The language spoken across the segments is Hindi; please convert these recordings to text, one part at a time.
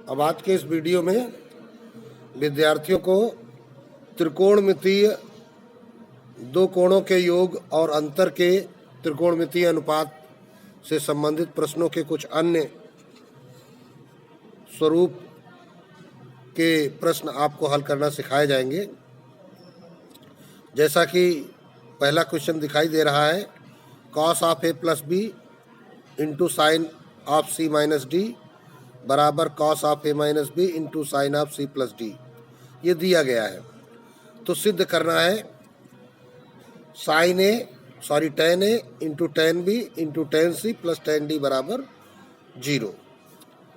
अब आज के इस वीडियो में विद्यार्थियों को त्रिकोणमितीय दो कोणों के योग और अंतर के त्रिकोणमितीय अनुपात से संबंधित प्रश्नों के कुछ अन्य स्वरूप के प्रश्न आपको हल करना सिखाए जाएंगे। जैसा कि पहला क्वेश्चन दिखाई दे रहा है, cos of A plus B into sin of C minus D बराबर cos of A minus B into sin of C plus D. ये दिया गया है तो सिद्ध करना है tan A into tan B into tan C plus tan D बराबर 0।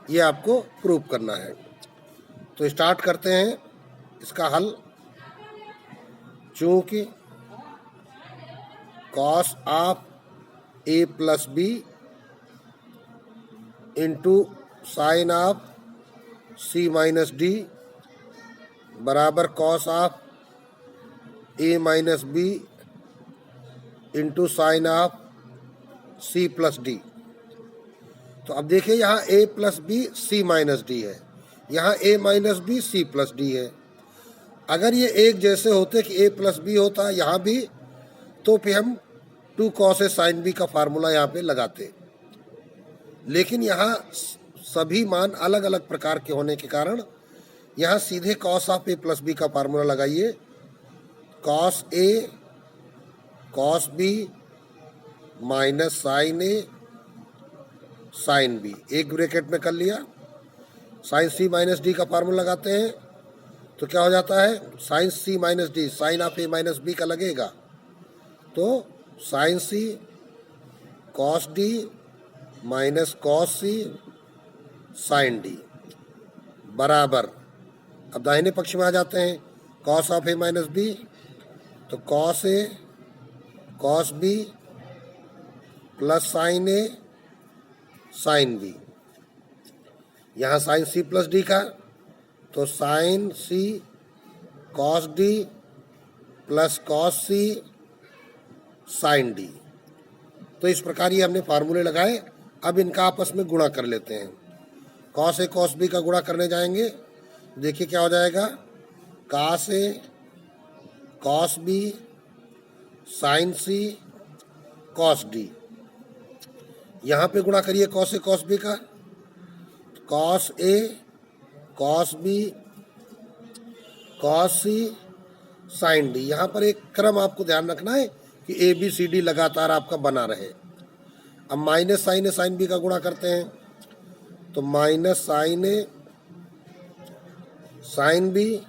ये आपको प्रूव करना है। तो स्टार्ट करते हैं इसका हल। चूंकि cos of A plus B into sin of C minus D बराबर cos of A minus B into sin of C plus D. तो अब देखिए, यहाँ A plus B C minus D है, यहाँ A minus B C plus D है। अगर ये एक जैसे होते कि ए प्लस बी होता यहाँ भी, तो फिर हम 2 कॉस ए साइन बी का फार्मूला यहाँ पे लगाते। लेकिन यहाँ सभी मान अलग अलग प्रकार के होने के कारण यहाँ सीधे cos of A plus B का फार्मूला लगाइए। Cos A cos B minus sine A sign B, एक ब्रैकेट में कर लिया। साइन सी माइनस डी का फार्मूला लगाते हैं तो क्या हो जाता है, sine C minus D sine of A minus B का लगेगा, तो sine C cos D minus cos C sine D बराबर, अब दाहिने पक्ष में आ जाते हैं, cos of A minus B तो cos A cos B plus sign A sign B. यहाँ साइन सी प्लस डी का तो sine C cos D plus cos C sine D. तो इस प्रकार ये हमने फार्मूले लगाए। अब इनका आपस में गुणा कर लेते हैं। कॉस ए कॉस बी का गुणा करने जाएंगे, देखिए क्या हो जाएगा, cos A cos B sine C cos D. यहाँ पे गुणा करिए कॉस ए कॉस बी का, cos A cos B cos C sine D. यहाँ पर एक क्रम आपको ध्यान रखना है कि ए बी सी डी लगातार आपका बना रहे। अब minus sine A sine B का गुणा करते हैं तो minus sine A sine B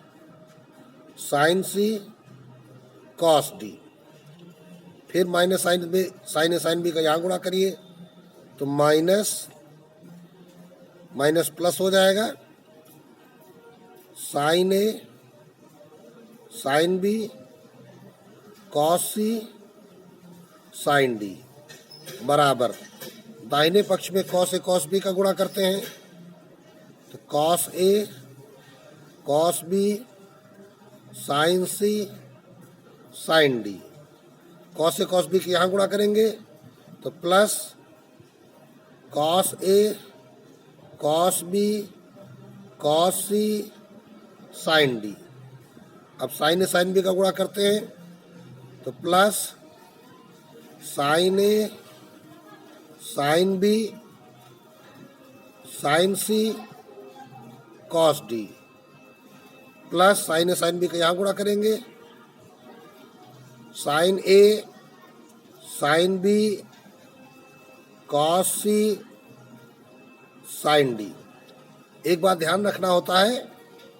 sine C cos D. फिर minus sine A sine B का यहाँ गुणा करिए तो माइनस माइनस प्लस हो जाएगा, sine A sine B cos C sine D बराबर, दाहिने पक्ष में कॉस ए कॉस बी का गुणा करते हैं तो cos A cos B sine C sine D. Cos A cos B के यहाँ गुणा करेंगे तो plus cos A cos B cos C sine D. अब साइन ए साइन बी का गुणा करते हैं तो plus sign A sine B sine C cos D plus sign A sine B का यहाँ गुणा करेंगे, sign A sine B cos C sine D. एक बात ध्यान रखना होता है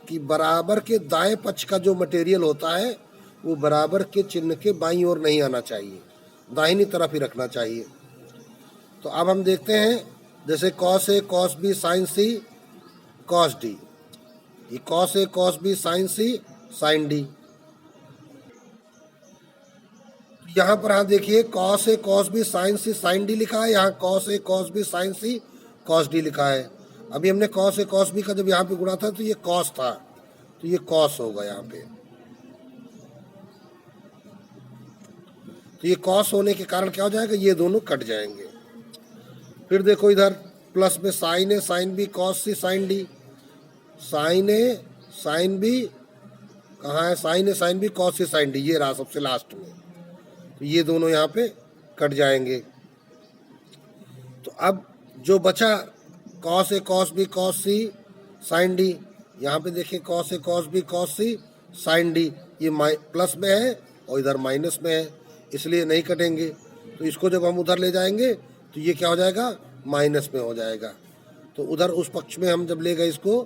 कि बराबर के दाएं पक्ष का जो मटेरियल होता है वो बराबर के चिन्ह के बाईं ओर नहीं आना चाहिए, दाहिनी तरफ ही रखना चाहिए। तो अब हम देखते हैं, जैसे cos A cos B sine C cos D, ये cos A cos B sine C sine D. यहाँ पर हाँ देखिए, cos A cos B sine C sine D लिखा है, यहाँ cos A cos B sine C cos D लिखा है। अभी हमने कॉस ए कॉस बी का जब यहाँ पे गुणा था तो ये कॉस था, तो ये कॉस होगा यहाँ पे। तो ये कॉस होने के कारण क्या हो जाएगा, ये दोनों कट जाएंगे। फिर देखो इधर प्लस में sign A sine B cos C sine D, sign A sine B, कहाँ है sign A sine B, cos A sign D, ये रहा सबसे लास्ट में। तो ये दोनों यहाँ पे कट जाएंगे। तो अब जो बचा cos A cos B cos C sine D, यहाँ पे देखिए cos A cos B cos C sine D, ये प्लस में है और इधर माइनस में है, इसलिए नहीं कटेंगे। तो इसको जब हम उधर ले जाएंगे तो ये क्या हो जाएगा, माइनस में हो जाएगा। तो उधर उस पक्ष में हम जब ले गए इसको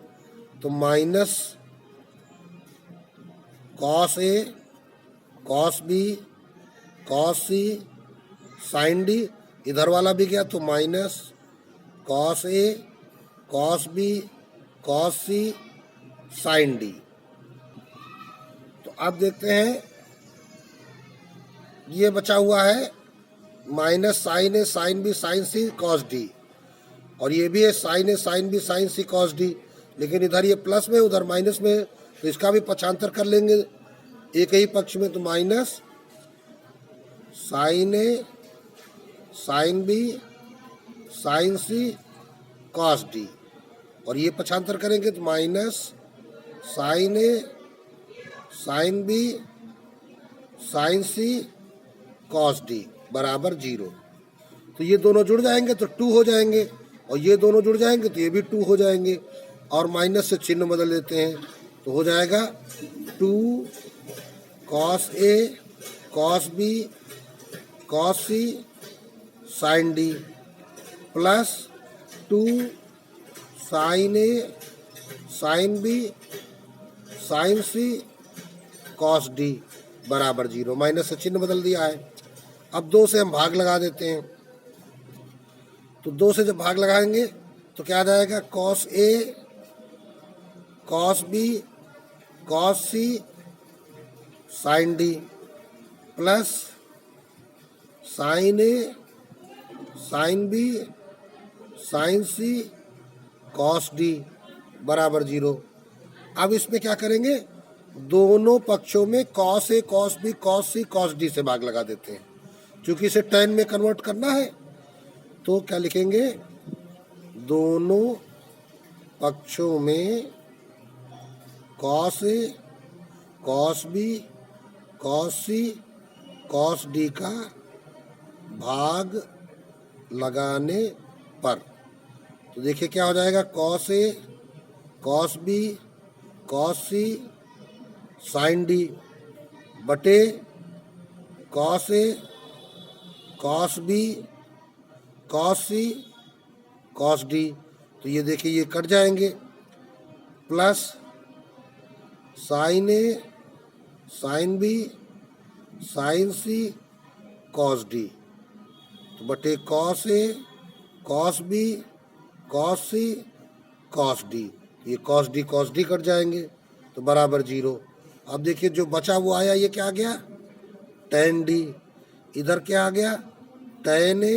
तो minus cos A cos B cos C sine D, इधर वाला भी गया तो minus cos A cos B cos C sine D. तो अब देखते हैं ये बचा हुआ है minus sine A sine B sine C cos D, और ये भी है sign A sine B sine C cos D, लेकिन इधर ये प्लस में उधर माइनस में, तो इसका भी पक्षांतर कर लेंगे एक ही पक्ष में। तो minus sine A sine B sine C cos D, और ये पक्षांतर करेंगे तो minus sine A sine B sine C cos D बराबर 0। तो ये दोनों जुड़ जाएंगे तो 2 हो जाएंगे, और ये दोनों जुड़ जाएंगे तो ये भी 2 हो जाएंगे, और माइनस से चिन्ह बदल देते हैं तो हो जाएगा 2 cos A cos B cos C sine D plus 2 sine A sine B sine C cos D बराबर 0। माइनस से चिन्ह बदल दिया है। अब 2 से हम भाग लगा देते हैं, तो 2 से जब भाग लगाएंगे तो क्या आ जाएगा, cos A cos B cos C sine D plus sign A sine B sine C cos D बराबर 0। अब इसमें क्या करेंगे, दोनों पक्षों में cos A cos B cos C cos D से भाग लगा देते हैं, क्योंकि इसे tan में कन्वर्ट करना है। तो क्या लिखेंगे, दोनों पक्षों में cos A cos B cos C cos D का भाग लगाने पर, तो देखिए क्या हो जाएगा, cos A cos B cos C sine D बटे cos A cos B cos C cos D. तो ये देखिए ये कट जाएंगे, plus sign A sine B sine C cos D, तो बटे cos A cos B cos C cos D, ये कॉस डी कट जाएंगे तो बराबर 0। अब देखिए जो बचा वो आया, ये क्या आ गया, tan डी, इधर क्या आ गया, tan ए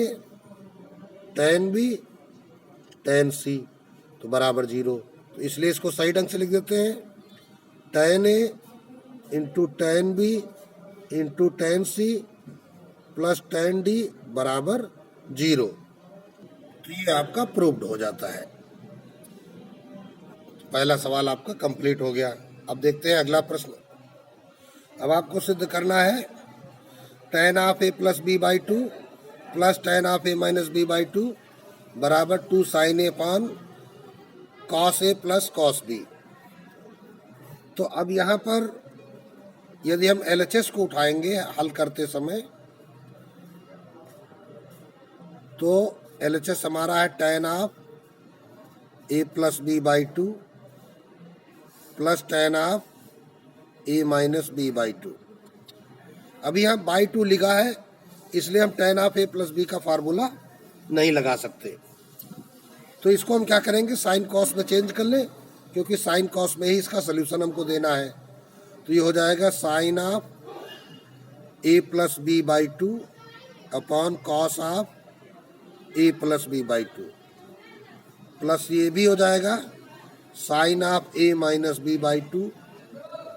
tan बी tan सी, तो बराबर 0। तो इसलिए इसको सही ढंग से लिख देते हैं, tan A into tan B into tan C plus tan D बराबर 0। तो ये आपका प्रूव्ड हो जाता है। पहला सवाल आपका कंप्लीट हो गया। अब देखते हैं अगला प्रश्न। अब आपको सिद्ध करना है tan of A plus B by 2 plus tan of A minus B by 2 बराबर 2 sine A upon cos A plus cos B. तो अब यहाँ पर यदि हम LHS को उठाएंगे हल करते समय, तो LHS हमारा है tan of A plus B by 2 plus tan of A minus B by 2। अभी यहाँ बाई 2 लिखा है, इसलिए हम tan of A plus B का फार्मूला नहीं लगा सकते। तो इसको हम क्या करेंगे, साइन कॉस में चेंज कर लें, क्योंकि साइन कॉस में ही इसका सोल्यूशन हमको देना है। तो ये हो जाएगा sine of A plus B by 2 upon cos of A plus B by 2 plus ये भी हो जाएगा sine of A minus B by 2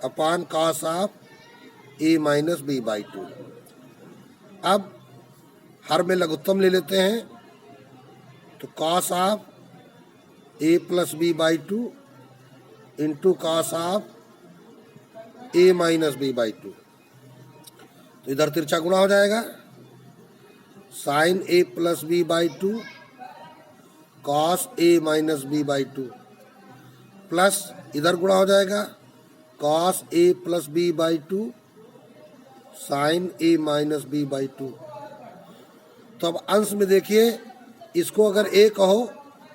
upon cos of A minus B by 2। अब हर में लघुत्तम ले लेते हैं, तो cos of A plus B by 2 into cos of A minus B by two. तो इधर तिरछा गुणा हो जाएगा, sine A plus B by two cos A minus B by two, plus इधर गुणा हो जाएगा cos A plus B by two sign A minus B by two. तो अब अंश में देखिए, इसको अगर ए कहो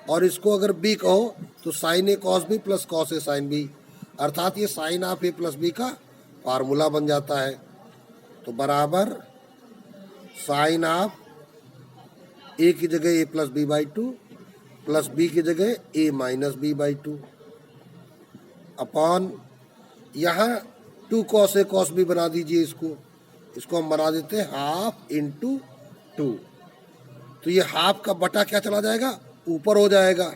और इसको अगर बी कहो तो sine A cos B plus cos A sign B, अर्थात ये sine of A plus B का फार्मूला बन जाता है। तो बराबर साइन ऑफ ए की जगह A plus B by two plus B की जगह A minus B by two upon यहाँ two cos A cos B बना दीजिए, इसको हम बना देते हैं हाफ इंटू टू। तो ये हाफ का बटा क्या चला जाएगा, ऊपर हो जाएगा,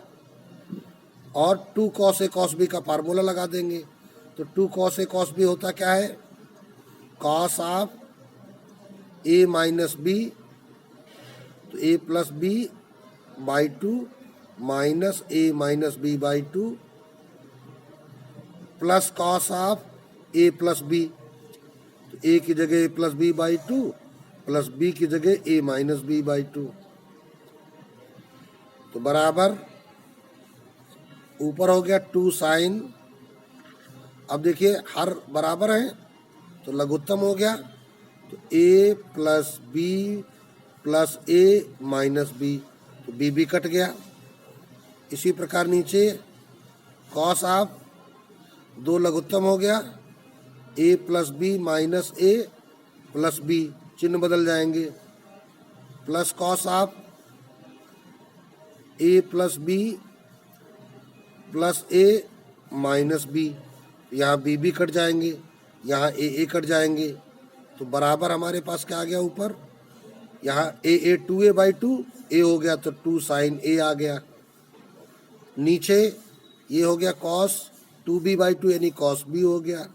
और two cos A cos B का फार्मूला लगा देंगे। तो two cos A cos B होता क्या है, cos of A minus B, तो A plus B by two minus A minus B by two plus cos of A plus B, तो ए की जगह A plus B by two plus B की जगह A minus B by two. तो बराबर ऊपर हो गया टू साइन, अब देखिए हर बराबर है तो लघुत्तम हो गया, तो A plus B plus A minus B, तो बी भी कट गया। इसी प्रकार नीचे कॉस ऑफ दो लघुत्तम हो गया, A plus B minus A plus B, चिन्ह बदल जाएंगे, plus cos of A plus B plus A minus B, यहाँ बी भी कट जाएंगे, यहाँ ए कट जाएंगे। तो बराबर हमारे पास क्या आ गया ऊपर, यहाँ ए टू ए बाई टू ए हो गया, तो टू साइन ए आ गया। नीचे ये हो गया cos two B by two यानी कॉस बी हो गया,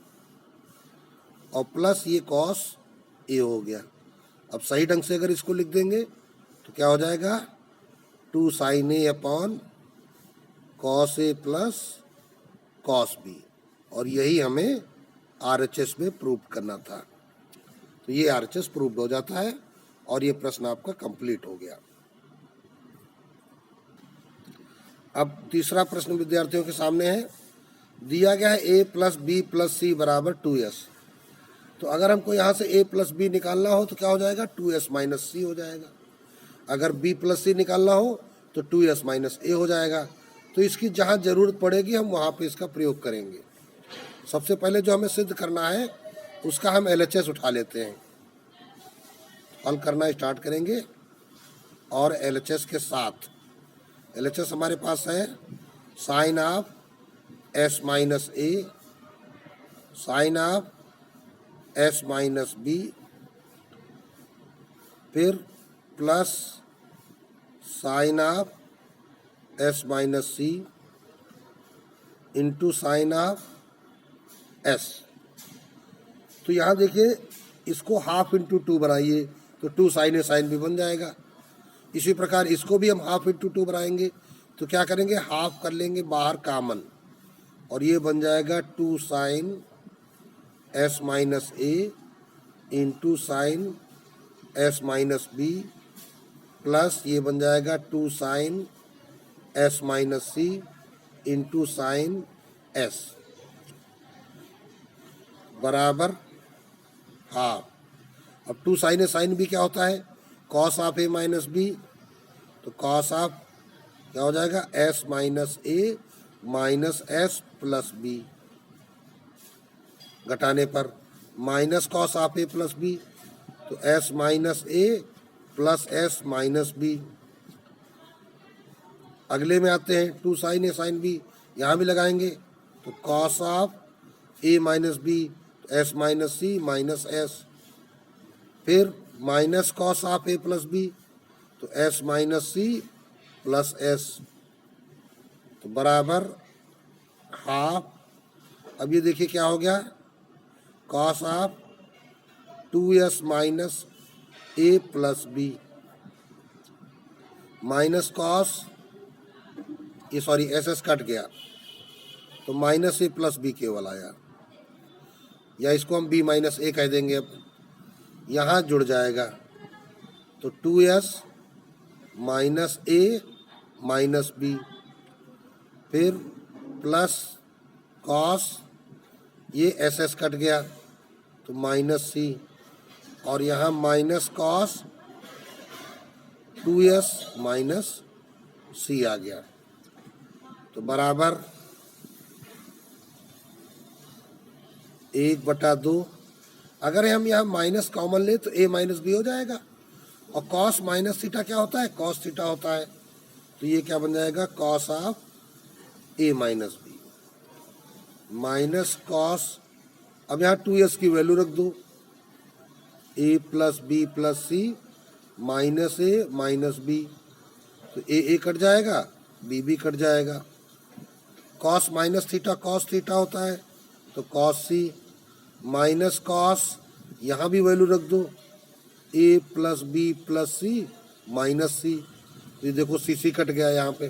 और प्लस ये कॉस ए हो गया। अब सही ढंग से अगर इसको लिख देंगे तो क्या हो जाएगा, two sign A upon cos A plus cos B, और यही हमें आरएचएस में प्रूव करना था। तो ये आरएचएस प्रूव्ड हो जाता है और ये प्रश्न आपका कंप्लीट हो गया। अब तीसरा प्रश्न विद्यार्थियों के सामने है, दिया गया है ए प्लस बी प्लस सी बराबर 2s। तो अगर हमको यहाँ से ए प्लस बी निकालना हो तो क्या हो जाएगा, 2s माइनस सी हो जाएगा। अगर b प्लस सी निकालना हो तो 2s माइनस ए हो जाएगा। तो इसकी जहाँ ज़रूरत पड़ेगी हम वहाँ पे इसका प्रयोग करेंगे। सबसे पहले जो हमें सिद्ध करना है उसका हम LHS उठा लेते हैं, हल करना स्टार्ट करेंगे, और LHS के साथ LHS हमारे पास है sin of s minus A sin of s minus B, फिर plus sin of s minus C into sin of s। तो यहाँ देखिए इसको हाफ इंटू टू बनाइए तो two sign A sign B बन जाएगा। इसी प्रकार इसको भी हम हाफ इंटू टू बनाएंगे तो क्या करेंगे, हाफ कर लेंगे बाहर कॉमन, और ये बन जाएगा two sine s minus A into sine s minus B, plus ये बन जाएगा two sine s minus C into sine s बराबर हाफ। अब two sign A sign B क्या होता है, cos of A minus B, तो कॉस ऑफ क्या हो जाएगा, s minus A minus S plus B, घटाने पर minus cos of A plus B, तो s minus A plus S minus B. अगले में आते हैं two sign A sign B, यहाँ भी लगाएंगे तो cos of A minus B, S minus C minus S, फिर minus cos of A plus B, तो S minus C plus S, तो बराबर हाफ। अब ये देखिए क्या हो गया, cos of 2s minus A plus B minus cos, ये सॉरी एस एस कट गया, तो माइनस ए प्लस बी केवल आया, या इसको हम बी माइनस ए कह देंगे। अब यहाँ जुड़ जाएगा तो 2s minus A minus B, फिर प्लस कॉस, ये एस एस कट गया तो माइनस सी, और यहाँ माइनस कॉस 2s माइनस सी आ गया, तो बराबर 1/2। अगर हम यहाँ माइनस कॉमन ले तो a माइनस बी हो जाएगा, और कॉस माइनस थीटा क्या होता है, कॉस थीटा होता है, तो ये क्या बन जाएगा, cos of a minus B minus cos. अब यहाँ 2s की वैल्यू रख दो, a plus B plus C minus A minus B, तो ए कट जाएगा, बी कट जाएगा। Cos minus theta cos theta होता है, तो कॉस सी माइनस कॉस, यहाँ भी वैल्यू रख दो, ए plus B plus C minus सी, ये देखो सी कट गया यहाँ पे,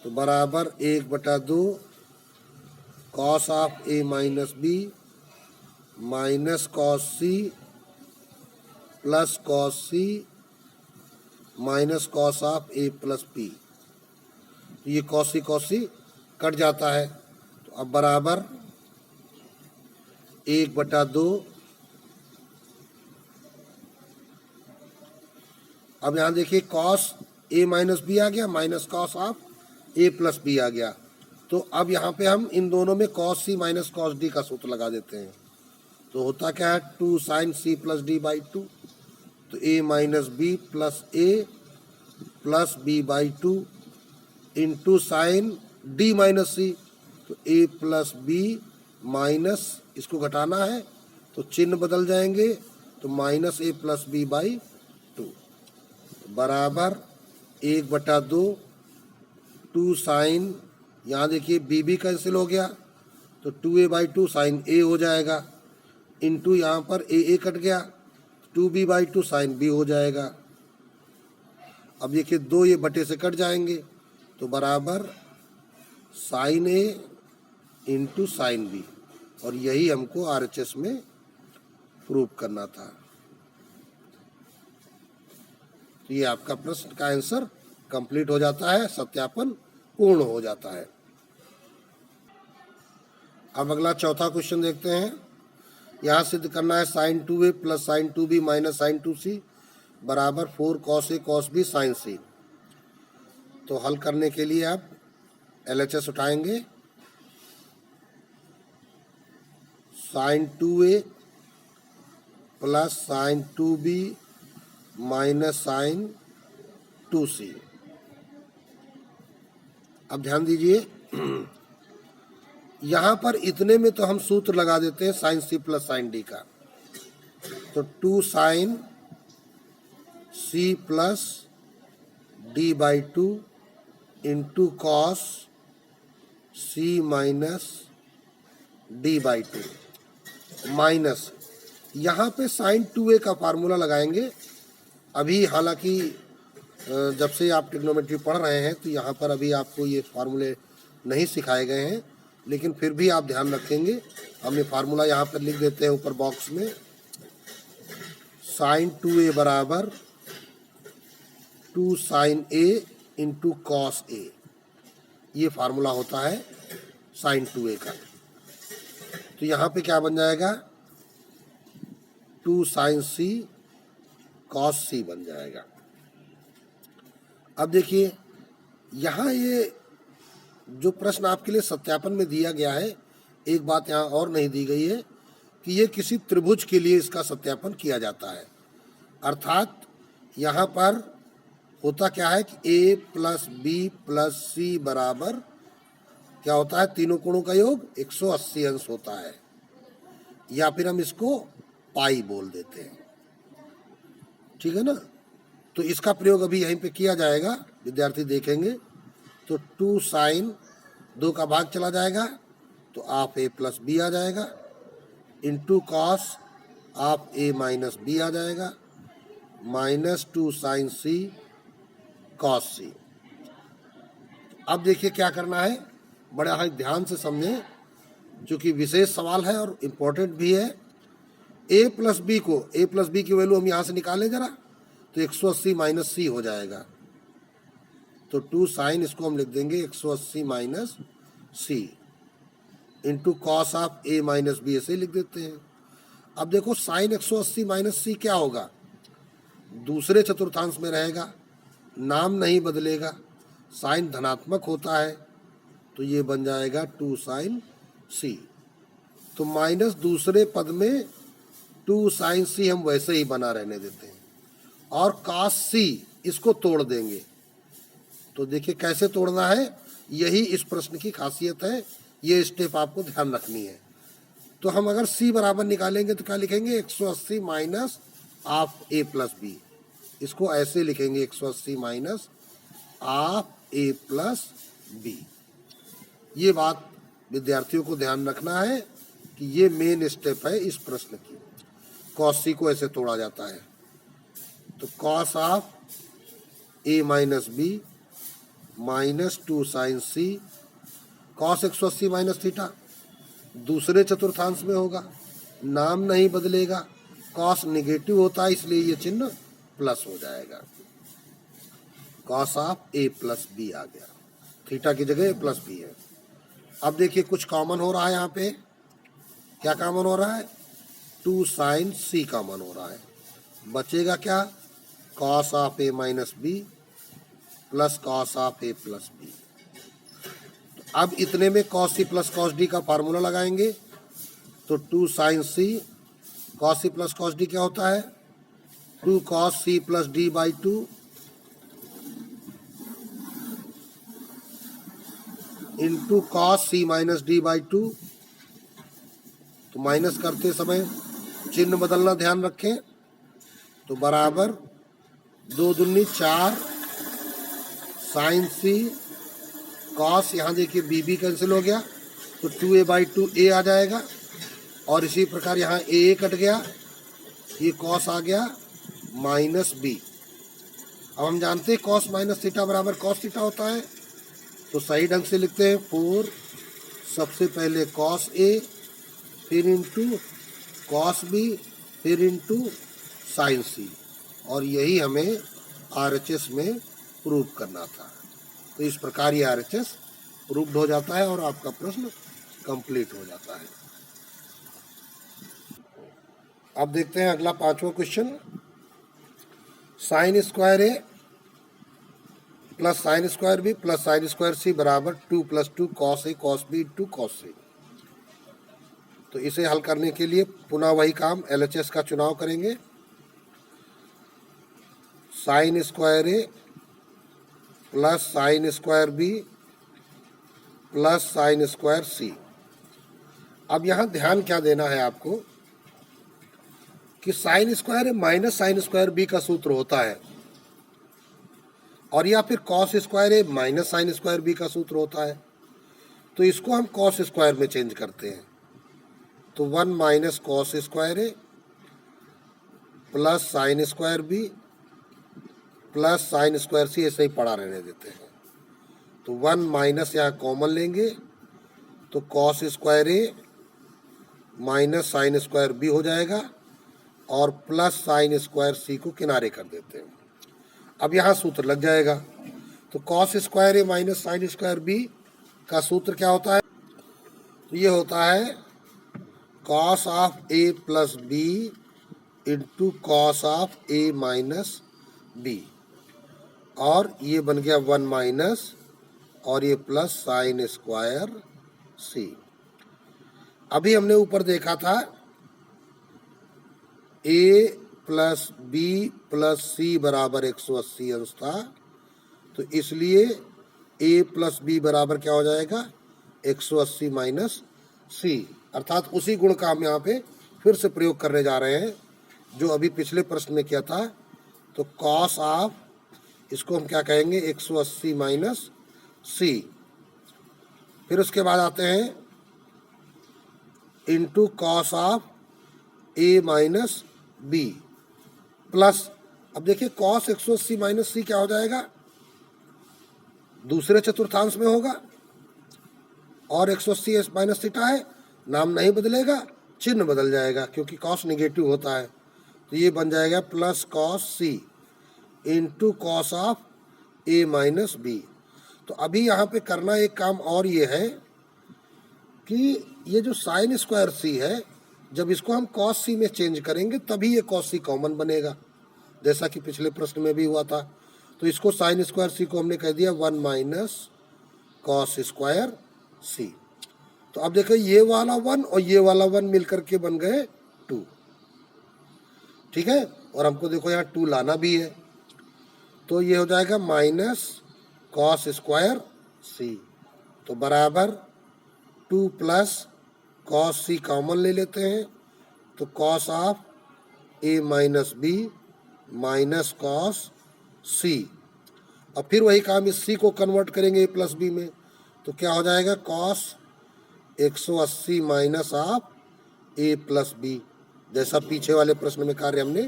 तो बराबर 1/2 cos of A minus B minus cos C plus cos C minus cos of A plus B, ये कॉस सी कट जाता है, तो अब बराबर 1/2। अब यहाँ देखिए कॉस ए माइनस बी आ गया minus cos of A plus B आ गया, तो अब यहाँ पे हम इन दोनों में cos C minus cos D का सूत्र लगा देते हैं, तो होता क्या है 2 sign C plus D by 2, तो A minus B plus A plus B by 2 into sin D minus C, तो ए प्लस बी माइनस, इसको घटाना है तो चिन्ह बदल जाएंगे, तो minus A plus B by 2 बराबर 1/2 2 साइन, यहाँ देखिए बी भी कैंसिल हो गया तो 2a/2 साइन ए हो जाएगा, इंटू यहाँ पर ए कट गया 2b/2 साइन बी हो जाएगा। अब देखिए 2 ये बटे से कट जाएंगे, तो बराबर साइन ए इंटू साइन बी, और यही हमको RHS में प्रूव करना था। तो ये आपका प्रश्न का आंसर कंप्लीट हो जाता है, सत्यापन पूर्ण हो जाता है। अब अगला चौथा क्वेश्चन देखते हैं। यहाँ सिद्ध करना है sine 2a plus sine 2b minus sine 2c बराबर 4 cos A cos B sine C. तो हल करने के लिए आप LHS उठाएंगे, sine 2a plus sine 2b minus sine 2c। अब ध्यान दीजिए, यहाँ पर इतने में तो हम सूत्र लगा देते हैं sine C plus sine D का, तो 2 sign C plus D by 2 into cos C minus D by 2 minus, यहाँ पे साइन 2a का फार्मूला लगाएंगे। अभी हालांकि जब से आप ट्रिग्नोमेट्री पढ़ रहे हैं तो यहाँ पर अभी आपको ये फार्मूले नहीं सिखाए गए हैं, लेकिन फिर भी आप ध्यान रखेंगे। हम ये फार्मूला यहाँ पर लिख देते हैं ऊपर बॉक्स में, साइन 2a बराबर 2 sine a into cos a, ये फार्मूला होता है साइन 2a का। तो यहाँ पे क्या बन जाएगा, 2 साइन c कॉस c बन जाएगा। अब देखिए यहाँ ये जो प्रश्न आपके लिए सत्यापन में दिया गया है, एक बात यहाँ और नहीं दी गई है कि ये किसी त्रिभुज के लिए इसका सत्यापन किया जाता है। अर्थात यहाँ पर होता क्या है कि a प्लस बी प्लस सी बराबर क्या होता है, तीनों कोणों का योग 180 अंश होता है, या फिर हम इसको पाई बोल देते हैं, ठीक है ना। तो इसका प्रयोग अभी यहीं पे किया जाएगा, विद्यार्थी देखेंगे। तो 2 साइन 2 का भाग चला जाएगा तो आप a प्लस बी आ जाएगा, इंटू कॉस आप a माइनस बी आ जाएगा, minus 2 sign C cos C. अब देखिए क्या करना है, बड़ा ही ध्यान से समझें, क्योंकि विशेष सवाल है और इम्पोर्टेंट भी है। a प्लस बी को, a प्लस बी की वैल्यू हम यहाँ से निकालें जरा, तो 180 माइनस सी हो जाएगा। तो 2 साइन, इसको हम लिख देंगे 180 minus C into cos of a minus B, ऐसे ही लिख देते हैं। अब देखो साइन 180 माइनस सी क्या होगा, दूसरे चतुर्थांश में रहेगा, नाम नहीं बदलेगा, साइन धनात्मक होता है, तो ये बन जाएगा 2 साइन सी। तो माइनस दूसरे पद में 2 साइन सी हम वैसे ही बना रहने देते हैं, और कॉस सी इसको तोड़ देंगे। तो देखिए कैसे तोड़ना है, यही इस प्रश्न की खासियत है, ये स्टेप आपको ध्यान रखनी है। तो हम अगर सी बराबर निकालेंगे तो क्या लिखेंगे, 180 minus of A plus B, इसको ऐसे लिखेंगे 180 minus of A plus B. ये बात विद्यार्थियों को ध्यान रखना है कि ये मेन स्टेप है इस प्रश्न की। कॉस सी को ऐसे तोड़ा जाता है, तो cos of A minus B minus 2 sign C, cos 180 minus theta दूसरे चतुर्थांश में होगा, नाम नहीं बदलेगा, कॉस निगेटिव होता है इसलिए ये चिन्ह प्लस हो जाएगा। Cos of A plus B आ गया, थीटा की जगह ए प्लस बी है। अब देखिए कुछ कॉमन हो रहा है यहाँ पे, क्या कॉमन हो रहा है, 2 साइन सी कॉमन हो रहा है, बचेगा क्या, cos of A minus B plus cos of A plus B. अब इतने में cos C plus cos D का फार्मूला लगाएंगे, तो 2 sign C cos C plus cos D क्या होता है, 2 cos C plus D by 2 into cos C minus D by 2। तो माइनस करते समय चिन्ह बदलना ध्यान रखें, तो बराबर 2 दूनी 4 साइन सी कॉस, यहाँ देखिए बी बी कैंसिल हो गया, तो 2a बाई 2a आ जाएगा, और इसी प्रकार यहाँ a कट गया, ये कॉस आ गया माइनस बी। अब हम जानते हैं कॉस माइनस थीटा बराबर कॉस थीटा होता है, तो सही ढंग से लिखते हैं 4 सबसे पहले कॉस ए, फिर इंटू कॉस बी, फिर इंटू साइन सी, और यही हमें RHS में प्रूव करना था। तो इस प्रकार ये RHS प्रूव्ड हो जाता है और आपका प्रश्न कंप्लीट हो जाता है। अब देखते हैं अगला 5वां question, sin square A plus sin square B plus sin square C बराबर 2 + 2 cos A cos B two cos C. तो इसे हल करने के लिए पुनः वही काम, LHS का चुनाव करेंगे। Sin square A plus sin square B plus sin square C. अब यहाँ ध्यान क्या देना है आपको कि sin square A minus sign square B का सूत्र होता है, और या फिर cos square A minus sign square B का सूत्र होता है। तो इसको हम कॉस स्क्वायर में चेंज करते हैं, तो 1 minus cos square A plus sin square B plus sin square C, ऐसे ही पड़ा रहने देते हैं। तो 1 माइनस यहाँ कॉमन लेंगे, तो cos square A minus sign square B हो जाएगा, और प्लस साइन स्क्वायर सी को किनारे कर देते हैं। अब यहाँ सूत्र लग जाएगा, तो cos square A minus sign square B का सूत्र क्या होता है, तो ये होता है cos of A plus B into cos of A minus B, और ये बन गया 1 माइनस और ये प्लस साइन स्क्वायर सी। अभी हमने ऊपर देखा था a प्लस बी प्लस सी बराबर 180 अंश था, तो इसलिए a प्लस बी बराबर क्या हो जाएगा 180 माइनस सी, अर्थात उसी गुण का हम यहाँ पे फिर से प्रयोग करने जा रहे हैं जो अभी पिछले प्रश्न में किया था। तो कॉस ऑफ, इसको हम क्या कहेंगे 180 माइनस सी, फिर उसके बाद आते हैं into cos of A minus B plus, अब देखिए कॉस 180 माइनस सी क्या हो जाएगा, दूसरे चतुर्थांश में होगा, और 180 माइनस थीटा है, नाम नहीं बदलेगा, चिन्ह बदल जाएगा क्योंकि कॉस निगेटिव होता है। तो ये बन जाएगा plus cos C into cos of A minus B. तो अभी यहाँ पे करना एक काम और ये है कि ये जो साइन स्क्वायर सी है, जब इसको हम कॉस सी में चेंज करेंगे तभी ये कॉस सी कॉमन बनेगा, जैसा कि पिछले प्रश्न में भी हुआ था। तो इसको साइन स्क्वायर सी को हमने कह दिया 1 माइनस कॉस स्क्वायर सी। तो अब देखो ये वाला 1 और ये वाला 1 मिलकर के बन गए 2, ठीक है। और हमको देखो यहाँ 2 लाना भी है, तो ये हो जाएगा माइनस कॉस स्क्वायर सी, तो बराबर 2 प्लस कॉस सी कॉमन ले लेते हैं, तो cos of A minus B minus cos C. अब फिर वही काम, इस सी को कन्वर्ट करेंगे ए प्लस बी में, तो क्या हो जाएगा cos 180 minus of A plus B, जैसा पीछे वाले प्रश्न में कार्य हमने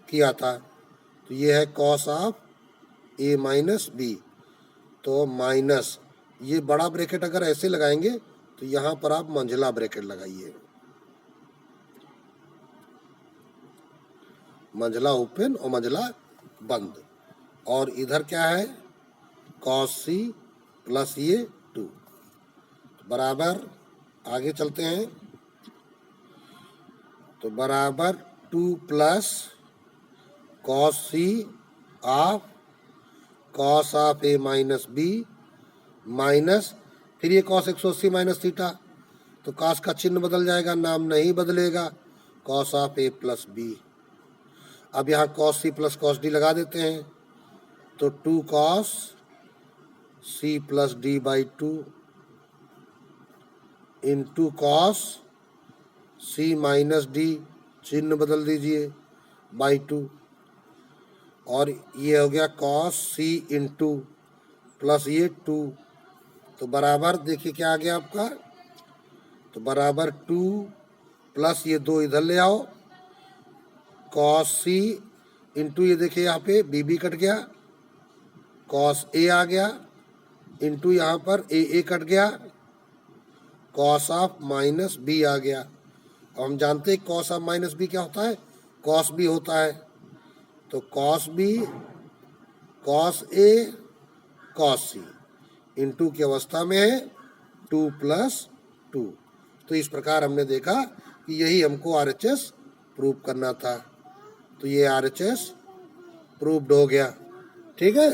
किया था। तो ये है cos of A minus B, तो माइनस ये बड़ा ब्रैकेट अगर ऐसे लगाएंगे तो यहाँ पर आप मंझला ब्रैकेट लगाइए, मंझला ओपन और मंझला बंद, और इधर क्या है कॉस सी प्लस ये 2 बराबर, आगे चलते हैं, तो बराबर 2 plus cos C of A minus B minus, फिर ये कॉस 180 माइनस थीटा, तो कॉस का चिन्ह बदल जाएगा, नाम नहीं बदलेगा, cos of A plus B. अब यहाँ cos C plus cos D लगा देते हैं, तो 2 cos C plus D by 2 into cos C minus D, चिन्ह बदल दीजिए, बाई 2, और ये हो गया कॉस सी इंटू प्लस ये 2, तो बराबर देखिए क्या आ गया आपका, तो बराबर 2 प्लस ये 2 इधर ले आओ, कॉस सी इंटू ये देखिए यहाँ पे बी बी कट गया, कॉस ए आ गया, इंटू यहाँ पर ए कट गया, कॉस ऑफ माइनस बी आ गया। और हम जानते हैं कॉस ऑफ माइनस बी क्या होता है, कॉस बी होता है, तो cos B cos A cos C into की अवस्था में है 2 प्लस 2। तो इस प्रकार हमने देखा कि यही हमको RHS प्रूव करना था, तो ये RHS प्रूव्ड हो गया, ठीक है।